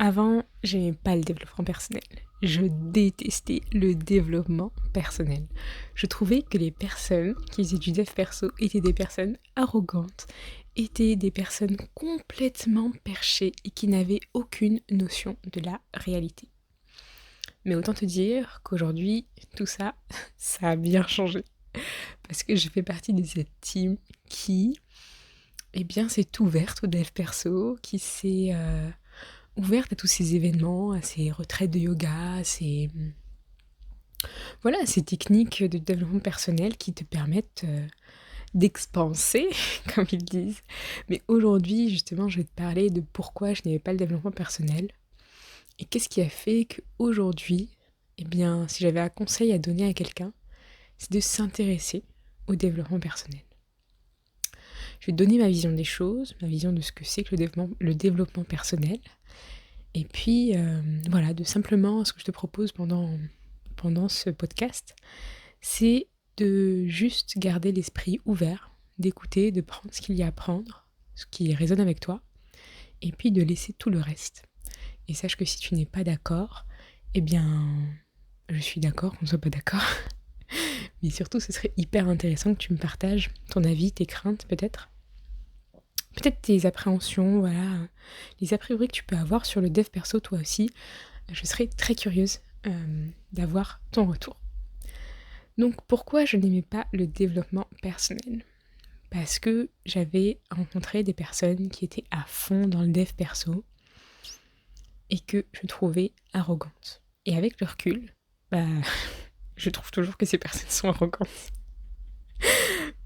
Avant, j'aimais pas le développement personnel. Je détestais le développement personnel. Je trouvais que les personnes qui faisaient du dev perso étaient des personnes arrogantes, étaient des personnes complètement perchées et qui n'avaient aucune notion de la réalité. Mais autant te dire qu'aujourd'hui, tout ça, ça a bien changé. Parce que je fais partie de cette team qui, s'est ouverte au dev perso, qui s'est ouverte à tous ces événements, à ces retraites de yoga, à ces techniques de développement personnel qui te permettent d'expanser, comme ils disent. Mais aujourd'hui, justement, je vais te parler de pourquoi je n'aimais pas le développement personnel et qu'est-ce qui a fait qu'aujourd'hui, si j'avais un conseil à donner à quelqu'un, c'est de s'intéresser au développement personnel. Je vais te donner ma vision des choses, ma vision de ce que c'est que le développement personnel. Et puis, de simplement, ce que je te propose pendant ce podcast, c'est de juste garder l'esprit ouvert, d'écouter, de prendre ce qu'il y a à prendre, ce qui résonne avec toi, et puis de laisser tout le reste. Et sache que si tu n'es pas d'accord, je suis d'accord qu'on ne soit pas d'accord. Mais surtout, ce serait hyper intéressant que tu me partages ton avis, tes craintes peut-être. Peut-être tes appréhensions, les a priori que tu peux avoir sur le dev perso toi aussi. Je serais très curieuse d'avoir ton retour. Donc pourquoi je n'aimais pas le développement personnel ? Parce que j'avais rencontré des personnes qui étaient à fond dans le dev perso et que je trouvais arrogantes. Et avec le recul, je trouve toujours que ces personnes sont arrogantes.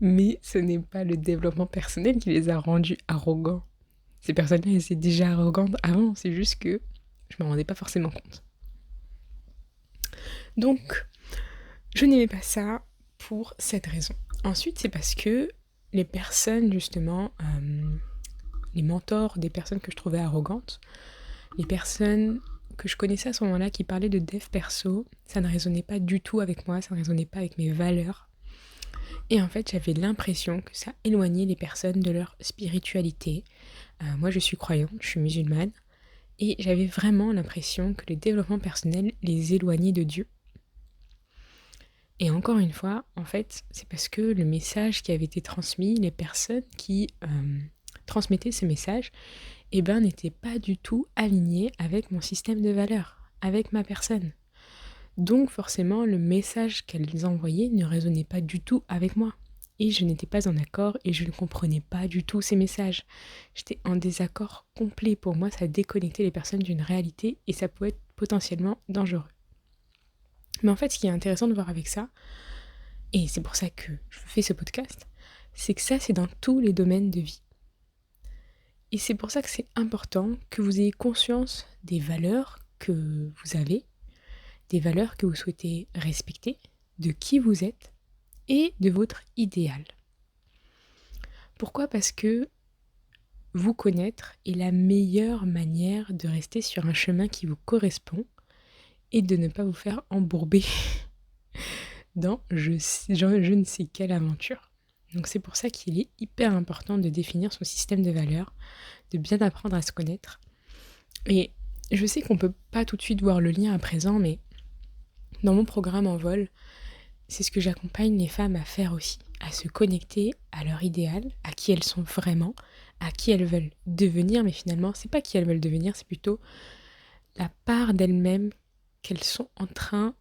Mais ce n'est pas le développement personnel qui les a rendus arrogants. Ces personnes-là, elles étaient déjà arrogantes avant, c'est juste que je ne m'en rendais pas forcément compte. Donc, je n'aimais pas ça pour cette raison. Ensuite, c'est parce que les personnes, justement, les mentors des personnes que je trouvais arrogantes, les personnes que je connaissais à ce moment-là qui parlaient de dev perso, ça ne résonnait pas du tout avec moi, ça ne résonnait pas avec mes valeurs. Et en fait, j'avais l'impression que ça éloignait les personnes de leur spiritualité. Moi, je suis croyante, je suis musulmane, et j'avais vraiment l'impression que le développement personnel les éloignait de Dieu. Et encore une fois, en fait, c'est parce que le message qui avait été transmis, les personnes qui transmettaient ce message, n'étaient pas du tout alignées avec mon système de valeurs, avec ma personne. Donc forcément, le message qu'elles envoyaient ne résonnait pas du tout avec moi. Et je n'étais pas en accord et je ne comprenais pas du tout ces messages. J'étais en désaccord complet. Pour moi, ça déconnectait les personnes d'une réalité et ça pouvait être potentiellement dangereux. Mais en fait, ce qui est intéressant de voir avec ça, et c'est pour ça que je fais ce podcast, c'est que ça, c'est dans tous les domaines de vie. Et c'est pour ça que c'est important que vous ayez conscience des valeurs que vous avez, des valeurs que vous souhaitez respecter, de qui vous êtes et de votre idéal. Pourquoi ? Parce que vous connaître est la meilleure manière de rester sur un chemin qui vous correspond et de ne pas vous faire embourber dans je ne sais quelle aventure. Donc c'est pour ça qu'il est hyper important de définir son système de valeurs, de bien apprendre à se connaître. Et je sais qu'on ne peut pas tout de suite voir le lien à présent, mais dans mon programme Envol, c'est ce que j'accompagne les femmes à faire aussi, à se connecter à leur idéal, à qui elles sont vraiment, à qui elles veulent devenir, mais finalement, c'est pas qui elles veulent devenir, c'est plutôt la part d'elles-mêmes qu'elles sont en train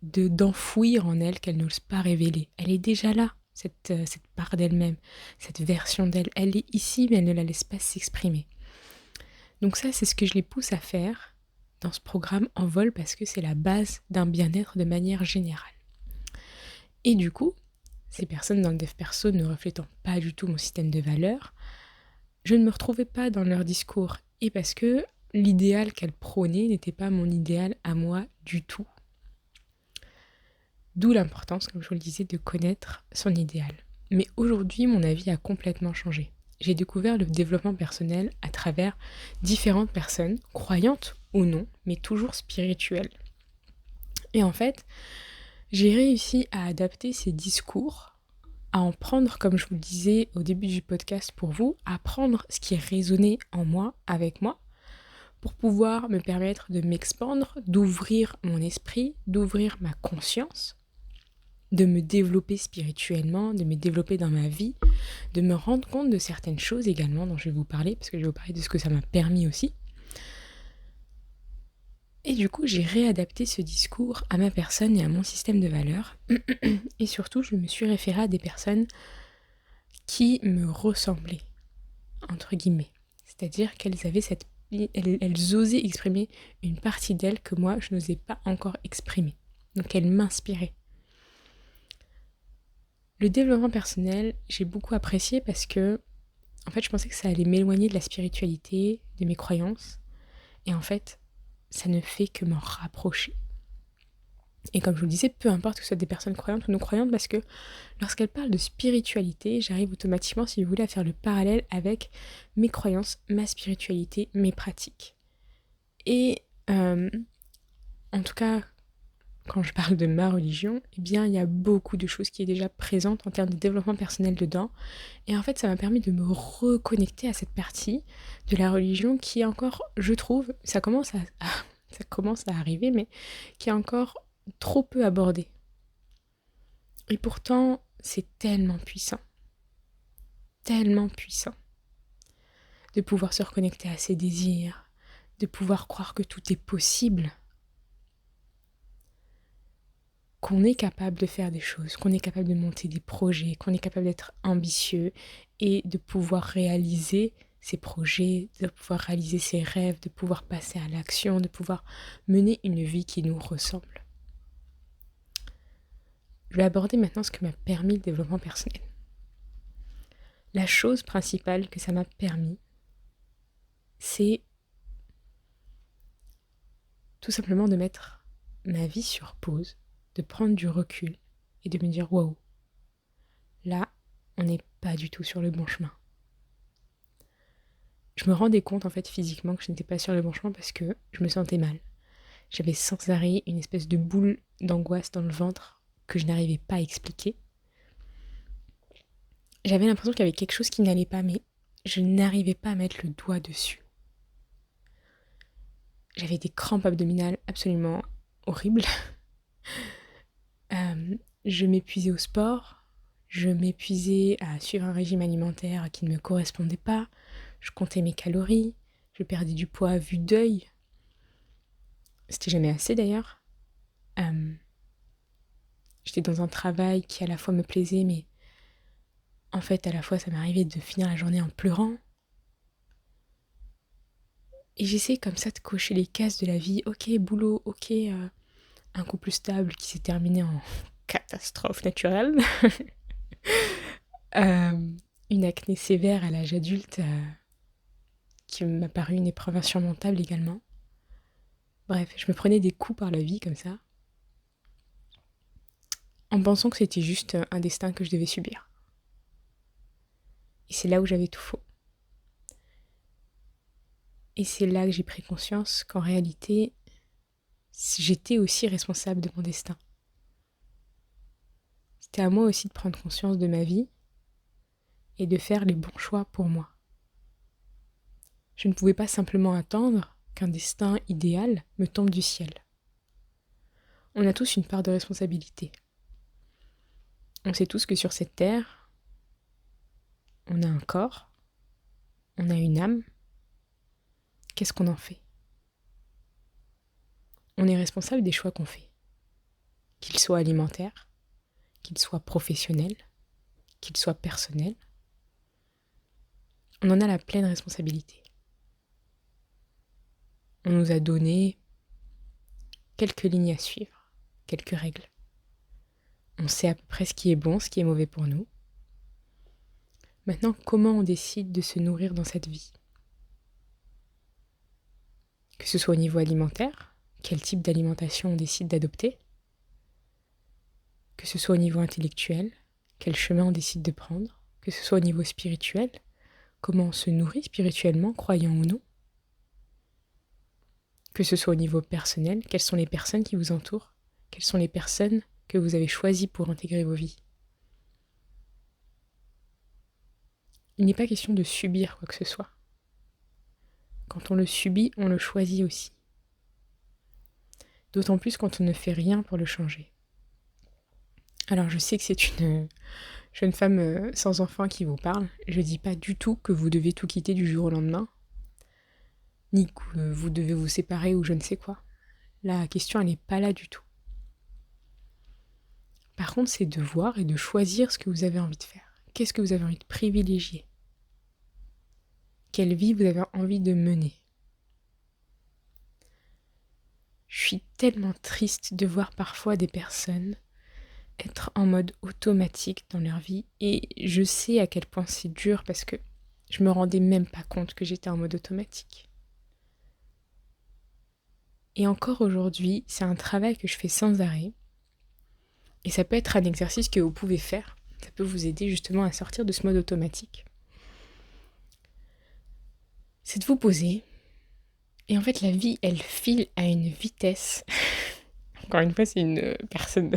d'enfouir en elles, qu'elles n'osent pas révéler. Elle est déjà là, cette part d'elle-même, cette version d'elle. Elle est ici, mais elle ne la laisse pas s'exprimer. Donc ça, c'est ce que je les pousse à faire dans ce programme Envol, parce que c'est la base d'un bien-être de manière générale. Et du coup, ces personnes dans le dev perso ne reflétant pas du tout mon système de valeurs, je ne me retrouvais pas dans leur discours. Et parce que l'idéal qu'elles prônaient n'était pas mon idéal à moi du tout. D'où l'importance, comme je vous le disais, de connaître son idéal. Mais aujourd'hui, mon avis a complètement changé. J'ai découvert le développement personnel à travers différentes personnes, croyantes ou non, mais toujours spirituelles. Et en fait, j'ai réussi à adapter ces discours, à en prendre, comme je vous le disais au début du podcast pour vous, à prendre ce qui est résonné en moi, avec moi, pour pouvoir me permettre de m'expandre, d'ouvrir mon esprit, d'ouvrir ma conscience, de me développer spirituellement, de me développer dans ma vie, de me rendre compte de certaines choses également dont je vais vous parler, parce que je vais vous parler de ce que ça m'a permis aussi. Et du coup, j'ai réadapté ce discours à ma personne et à mon système de valeurs. Et surtout, je me suis référée à des personnes qui me ressemblaient, entre guillemets. C'est-à-dire qu'elles avaient elles osaient exprimer une partie d'elles que moi, je n'osais pas encore exprimer. Donc elles m'inspiraient. Le développement personnel, j'ai beaucoup apprécié parce que, en fait, je pensais que ça allait m'éloigner de la spiritualité, de mes croyances. Et en fait, ça ne fait que m'en rapprocher. Et comme je vous le disais, peu importe que ce soit des personnes croyantes ou non croyantes, parce que lorsqu'elles parlent de spiritualité, j'arrive automatiquement, si vous voulez, à faire le parallèle avec mes croyances, ma spiritualité, mes pratiques. Et en tout cas, quand je parle de ma religion, eh bien, il y a beaucoup de choses qui est déjà présentes en termes de développement personnel dedans. Et en fait, ça m'a permis de me reconnecter à cette partie de la religion qui est encore, je trouve, ça commence à arriver, mais qui est encore trop peu abordée. Et pourtant, c'est tellement puissant de pouvoir se reconnecter à ses désirs, de pouvoir croire que tout est possible, qu'on est capable de faire des choses, qu'on est capable de monter des projets, qu'on est capable d'être ambitieux et de pouvoir réaliser ses projets, de pouvoir réaliser ses rêves, de pouvoir passer à l'action, de pouvoir mener une vie qui nous ressemble. Je vais aborder maintenant ce que m'a permis le développement personnel. La chose principale que ça m'a permis, c'est tout simplement de mettre ma vie sur pause, de prendre du recul et de me dire waouh, là, on n'est pas du tout sur le bon chemin. Je me rendais compte en fait physiquement que je n'étais pas sur le bon chemin parce que je me sentais mal. J'avais sans arrêt une espèce de boule d'angoisse dans le ventre que je n'arrivais pas à expliquer. J'avais l'impression qu'il y avait quelque chose qui n'allait pas, mais je n'arrivais pas à mettre le doigt dessus. J'avais des crampes abdominales absolument horribles. Je m'épuisais au sport, je m'épuisais à suivre un régime alimentaire qui ne me correspondait pas, je comptais mes calories, je perdais du poids à vue d'œil. C'était jamais assez d'ailleurs. J'étais dans un travail qui à la fois me plaisait, mais en fait à la fois ça m'arrivait de finir la journée en pleurant. Et j'essayais comme ça de cocher les cases de la vie. Ok, boulot, ok, un couple stable qui s'est terminé en catastrophe naturelle. Une acné sévère à l'âge adulte qui m'a paru une épreuve insurmontable également. Bref, je me prenais des coups par la vie comme ça, en pensant que c'était juste un destin que je devais subir. Et c'est là où j'avais tout faux. Et c'est là que j'ai pris conscience qu'en réalité, j'étais aussi responsable de mon destin. C'était à moi aussi de prendre conscience de ma vie et de faire les bons choix pour moi. Je ne pouvais pas simplement attendre qu'un destin idéal me tombe du ciel. On a tous une part de responsabilité. On sait tous que sur cette terre, on a un corps, on a une âme. Qu'est-ce qu'on en fait ? On est responsable des choix qu'on fait. Qu'ils soient alimentaires, qu'ils soient professionnels, qu'ils soient personnels. On en a la pleine responsabilité. On nous a donné quelques lignes à suivre, quelques règles. On sait à peu près ce qui est bon, ce qui est mauvais pour nous. Maintenant, comment on décide de se nourrir dans cette vie ? Que ce soit au niveau alimentaire, quel type d'alimentation on décide d'adopter ? Que ce soit au niveau intellectuel, quel chemin on décide de prendre ? Que ce soit au niveau spirituel, comment on se nourrit spirituellement, croyant ou non ? Que ce soit au niveau personnel, quelles sont les personnes qui vous entourent ? Quelles sont les personnes que vous avez choisies pour intégrer vos vies ? Il n'est pas question de subir quoi que ce soit. Quand on le subit, on le choisit aussi. D'autant plus quand on ne fait rien pour le changer. Alors je sais que c'est une jeune femme sans enfant qui vous parle. Je ne dis pas du tout que vous devez tout quitter du jour au lendemain, ni que vous devez vous séparer ou je ne sais quoi. La question, elle n'est pas là du tout. Par contre, c'est de voir et de choisir ce que vous avez envie de faire. Qu'est-ce que vous avez envie de privilégier? Quelle vie vous avez envie de mener? Je suis tellement triste de voir parfois des personnes être en mode automatique dans leur vie et je sais à quel point c'est dur parce que je me rendais même pas compte que j'étais en mode automatique. Et encore aujourd'hui, c'est un travail que je fais sans arrêt et ça peut être un exercice que vous pouvez faire. Ça peut vous aider justement à sortir de ce mode automatique. C'est de vous poser et en fait la vie elle file à une vitesse. Encore une fois c'est une personne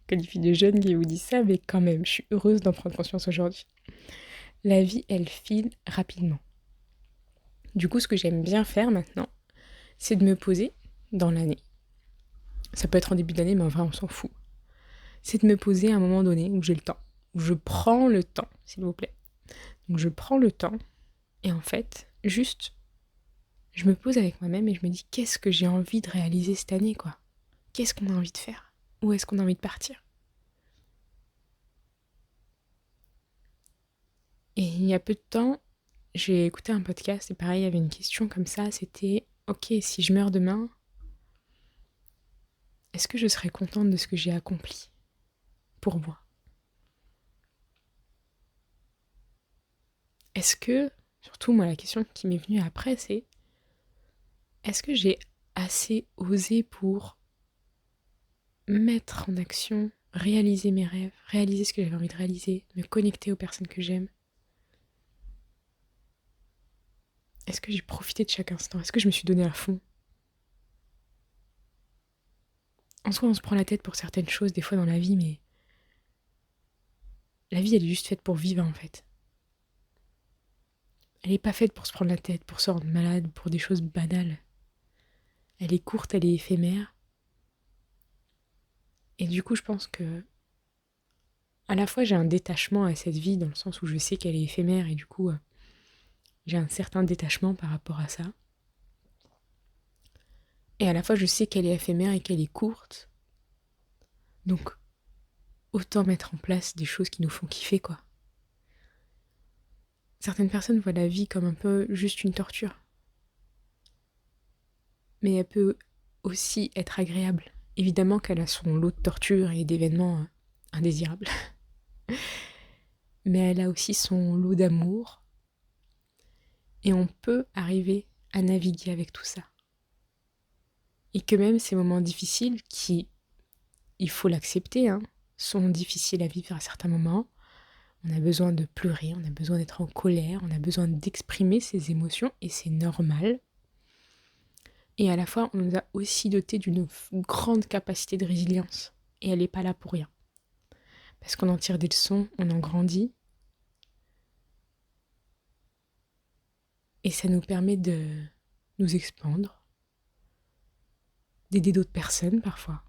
qualifiée de jeune qui vous dit ça, mais quand même je suis heureuse d'en prendre conscience aujourd'hui. La vie elle file rapidement. Du coup ce que j'aime bien faire maintenant, c'est de me poser dans l'année. Ça peut être en début d'année mais en vrai on s'en fout. C'est de me poser à un moment donné où j'ai le temps, où je prends le temps s'il vous plaît. Donc je prends le temps et en fait juste je me pose avec moi-même et je me dis qu'est-ce que j'ai envie de réaliser cette année, quoi. Qu'est-ce qu'on a envie de faire? Où est-ce qu'on a envie de partir? Et il y a peu de temps, j'ai écouté un podcast et pareil, il y avait une question comme ça, c'était ok, si je meurs demain, est-ce que je serais contente de ce que j'ai accompli pour moi? Est-ce que, surtout moi la question qui m'est venue après, c'est est-ce que j'ai assez osé pour mettre en action, réaliser mes rêves, réaliser ce que j'avais envie de réaliser, me connecter aux personnes que j'aime? Est-ce que j'ai profité de chaque instant? Est-ce que je me suis donné à fond? En soi, on se prend la tête pour certaines choses des fois dans la vie, mais la vie, elle est juste faite pour vivre en fait. Elle n'est pas faite pour se prendre la tête, pour se rendre malade, pour des choses banales. Elle est courte, elle est éphémère. Et du coup, je pense que à la fois j'ai un détachement à cette vie dans le sens où je sais qu'elle est éphémère et du coup j'ai un certain détachement par rapport à ça. Et à la fois je sais qu'elle est éphémère et qu'elle est courte. Donc autant mettre en place des choses qui nous font kiffer, quoi. Certaines personnes voient la vie comme un peu juste une torture. Mais elle peut aussi être agréable. Évidemment qu'elle a son lot de tortures et d'événements indésirables. Mais elle a aussi son lot d'amour. Et on peut arriver à naviguer avec tout ça. Et que même ces moments difficiles qui, il faut l'accepter, hein, sont difficiles à vivre à certains moments. On a besoin de pleurer, on a besoin d'être en colère, on a besoin d'exprimer ses émotions et c'est normal. Et à la fois, on nous a aussi doté d'une grande capacité de résilience. Et elle n'est pas là pour rien. Parce qu'on en tire des leçons, on en grandit. Et ça nous permet de nous expandre, d'aider d'autres personnes parfois.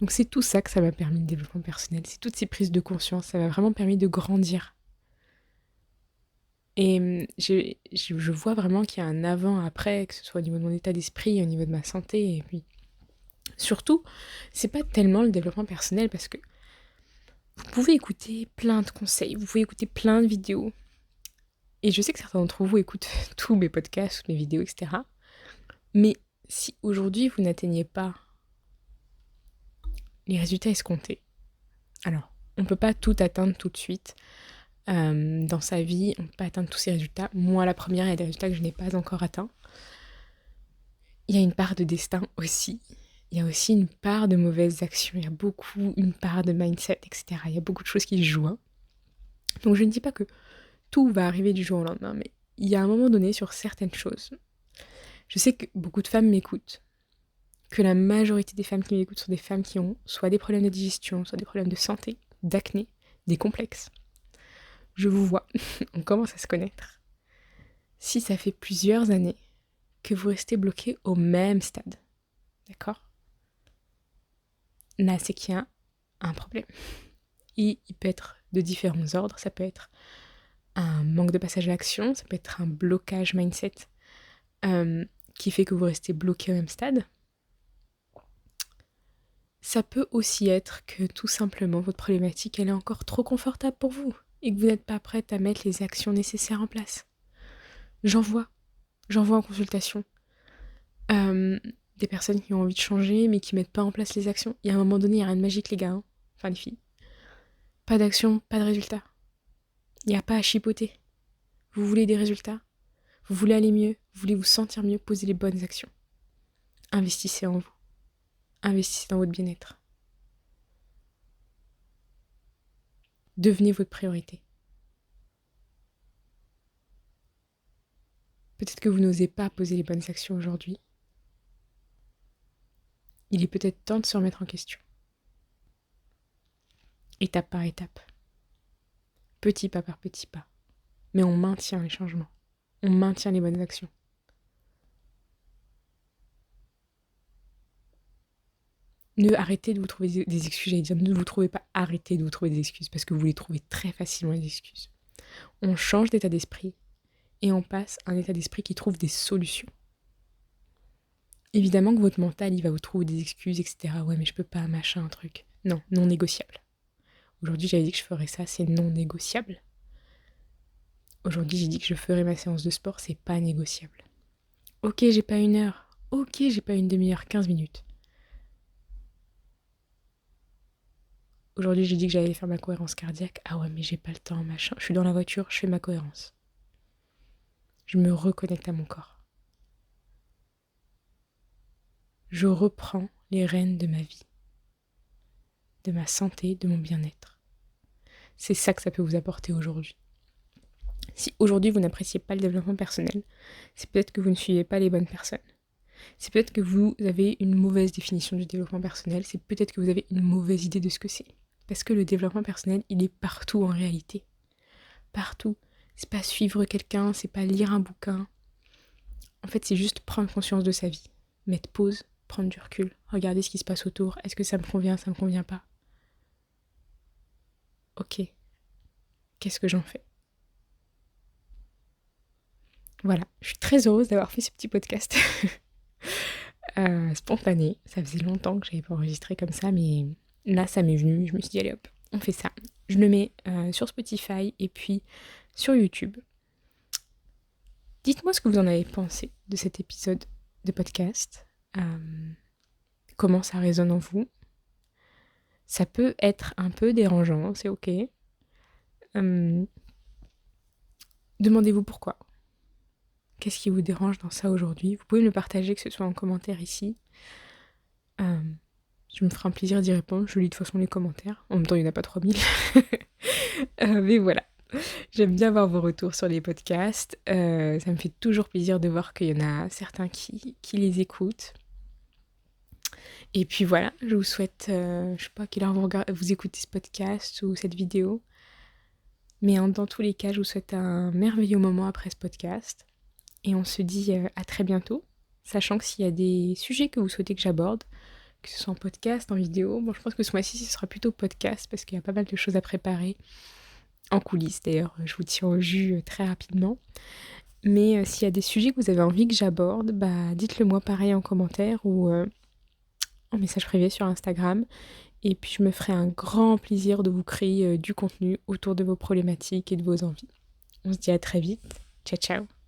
Donc c'est tout ça que ça m'a permis de développement personnel. C'est toutes ces prises de conscience, ça m'a vraiment permis de grandir. Et je vois vraiment qu'il y a un avant-après, que ce soit au niveau de mon état d'esprit, au niveau de ma santé, et puis surtout, c'est pas tellement le développement personnel parce que vous pouvez écouter plein de conseils, vous pouvez écouter plein de vidéos. Et je sais que certains d'entre vous écoutent tous mes podcasts, toutes mes vidéos, etc. Mais si aujourd'hui vous n'atteignez pas les résultats escomptés, alors on ne peut pas tout atteindre tout de suite. Dans sa vie, on ne peut pas atteindre tous ces résultats. Moi, la première, il y a des résultats que je n'ai pas encore atteints. Il y a une part de destin aussi. Il y a aussi une part de mauvaises actions. Il y a beaucoup, une part de mindset, etc. Il y a beaucoup de choses qui se jouent. Hein. Donc je ne dis pas que tout va arriver du jour au lendemain, mais il y a un moment donné sur certaines choses. Je sais que beaucoup de femmes m'écoutent. Que la majorité des femmes qui m'écoutent sont des femmes qui ont soit des problèmes de digestion, soit des problèmes de santé, d'acné, des complexes. Je vous vois, on commence à se connaître. Si ça fait plusieurs années que vous restez bloqué au même stade, d'accord? Là, c'est qu'il y a un problème. Et il peut être de différents ordres. Ça peut être un manque de passage à l'action, ça peut être un blocage mindset qui fait que vous restez bloqué au même stade. Ça peut aussi être que tout simplement votre problématique elle est encore trop confortable pour vous et que vous n'êtes pas prête à mettre les actions nécessaires en place. J'en vois en consultation des personnes qui ont envie de changer mais qui mettent pas en place les actions. Il y a un moment donné, il n'y a rien de magique les gars, hein. Enfin les filles. Pas d'action, pas de résultat. Il n'y a pas à chipoter. Vous voulez des résultats? Vous voulez aller mieux? Vous voulez vous sentir mieux? Posez les bonnes actions. Investissez en vous. Investissez dans votre bien-être. Devenez votre priorité. Peut-être que vous n'osez pas poser les bonnes actions aujourd'hui. Il est peut-être temps de se remettre en question. Étape par étape. Petit pas par petit pas. Mais on maintient les changements. On maintient les bonnes actions. Ne arrêtez de vous trouver des excuses, j'allais dire, ne vous trouvez pas, arrêtez de vous trouver des excuses, parce que vous les trouvez très facilement les excuses. On change d'état d'esprit, et on passe à un état d'esprit qui trouve des solutions. Évidemment que votre mental, il va vous trouver des excuses, etc. Ouais, mais je peux pas, machin, un truc. Non, non négociable. Aujourd'hui, j'avais dit que je ferais ça, c'est non négociable. Aujourd'hui, j'ai dit que je ferais ma séance de sport, c'est pas négociable. Ok, j'ai pas 1 heure. Ok, j'ai pas une demi-heure, 15 minutes. Aujourd'hui, j'ai dit que j'allais faire ma cohérence cardiaque. Ah ouais, mais j'ai pas le temps, machin. Je suis dans la voiture, je fais ma cohérence. Je me reconnecte à mon corps. Je reprends les rênes de ma vie, de ma santé, de mon bien-être. C'est ça que ça peut vous apporter aujourd'hui. Si aujourd'hui vous n'appréciez pas le développement personnel, c'est peut-être que vous ne suivez pas les bonnes personnes. C'est peut-être que vous avez une mauvaise définition du développement personnel, c'est peut-être que vous avez une mauvaise idée de ce que c'est. Parce que le développement personnel, il est partout en réalité. Partout. C'est pas suivre quelqu'un, c'est pas lire un bouquin. En fait, c'est juste prendre conscience de sa vie. Mettre pause, prendre du recul, regarder ce qui se passe autour. Est-ce que ça me convient pas? Ok. Qu'est-ce que j'en fais? Voilà. Je suis très heureuse d'avoir fait ce petit podcast. Spontané. Ça faisait longtemps que j'avais pas enregistré comme ça, mais là, ça m'est venu. Je me suis dit, allez hop, on fait ça. Je le mets sur Spotify et puis sur YouTube. Dites-moi ce que vous en avez pensé de cet épisode de podcast. Comment ça résonne en vous. Ça peut être un peu dérangeant, c'est ok. Demandez-vous pourquoi. Qu'est-ce qui vous dérange dans ça aujourd'hui? Vous pouvez me le partager, que ce soit en commentaire ici. Je me ferai un plaisir d'y répondre. Je lis de toute façon les commentaires. En même temps, il n'y en a pas 3000. Mais voilà. J'aime bien avoir vos retours sur les podcasts. Ça me fait toujours plaisir de voir qu'il y en a certains qui les écoutent. Et puis voilà, je vous souhaite, je sais pas à quelle heure vous écoutez ce podcast ou cette vidéo. Mais dans tous les cas, je vous souhaite un merveilleux moment après ce podcast. Et on se dit à très bientôt. Sachant que s'il y a des sujets que vous souhaitez que j'aborde, que ce soit en podcast, en vidéo, bon, je pense que ce mois-ci, ce sera plutôt podcast parce qu'il y a pas mal de choses à préparer. En coulisses d'ailleurs, je vous tiens au jus très rapidement. Mais s'il y a des sujets que vous avez envie que j'aborde, bah dites-le moi pareil en commentaire ou en message privé sur Instagram. Et puis je me ferai un grand plaisir de vous créer du contenu autour de vos problématiques et de vos envies. On se dit à très vite. Ciao ciao.